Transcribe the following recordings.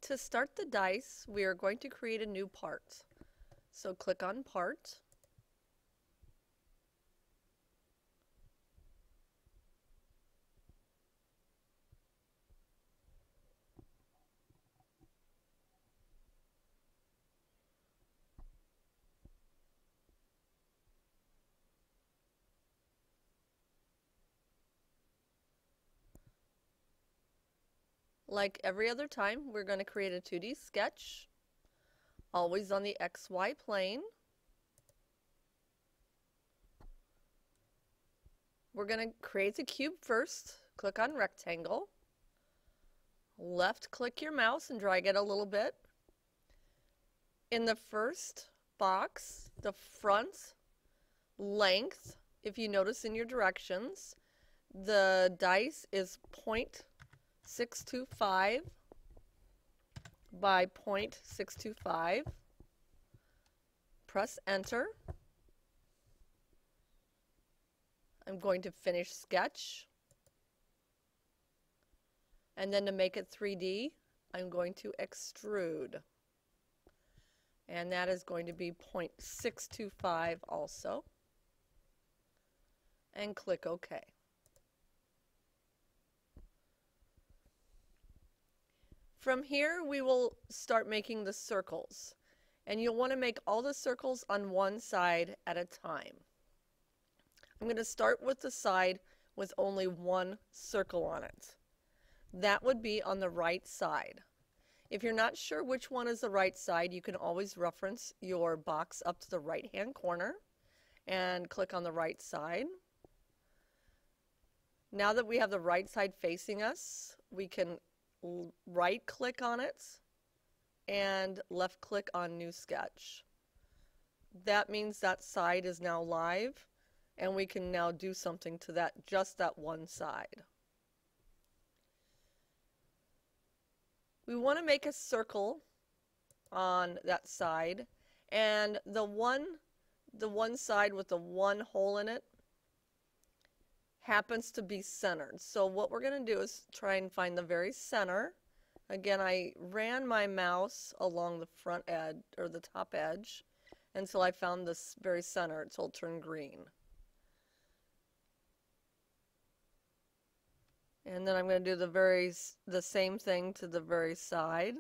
To start the dice, we are going to create a new part. So click on Part. Like every other time, we're going to create a 2D sketch, always on the XY plane. We're going to create the cube first. Click on Rectangle. Left click your mouse and drag it a little bit. In the first box, the front length, if you notice in your directions, the dice is 0.625 by 0.625. Press enter. I'm going to finish sketch. And then to make it 3D, I'm going to extrude. And that is going to be 0.625 also. And click OK. From here, we will start making the circles. And you'll want to make all the circles on one side at a time. I'm going to start with the side with only one circle on it. That would be on the right side. If you're not sure which one is the right side, you can always reference your box up to the right-hand corner and click on the right side. Now that we have the right side facing us, we can right-click on it and left-click on New Sketch. That means that side is now live, and we can now do something to that, just that one side. We want to make a circle on that side, and the one side with the one hole in it happens to be centered. So what we're going to do is try and find the very center. Again, I ran my mouse along the front edge, or the top edge, until I found this very center until it turned green. And then I'm going to do the same thing to the very side.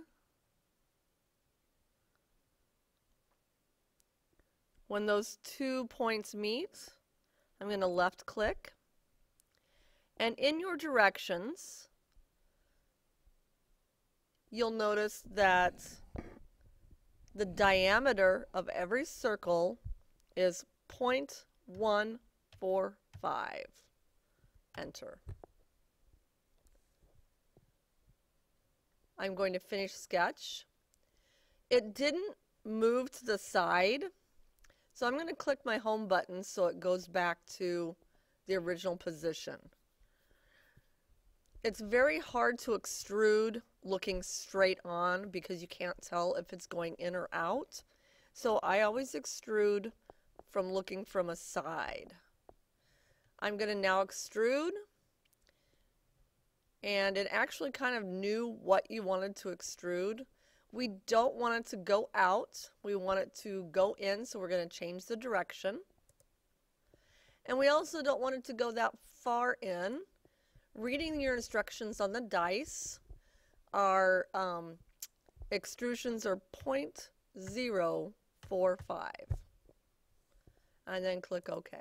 When those 2 points meet, I'm going to left click. And in your directions, you'll notice that the diameter of every circle is 0.145. Enter. I'm going to finish sketch. It didn't move to the side, so I'm going to click my home button so it goes back to the original position. It's very hard to extrude looking straight on because you can't tell if it's going in or out. So I always extrude from looking from a side. I'm going to now extrude. And it actually kind of knew what you wanted to extrude. We don't want it to go out. We want it to go in, so we're going to change the direction. And we also don't want it to go that far in. Reading your instructions on the dice, our extrusions are 0.045. And then click OK.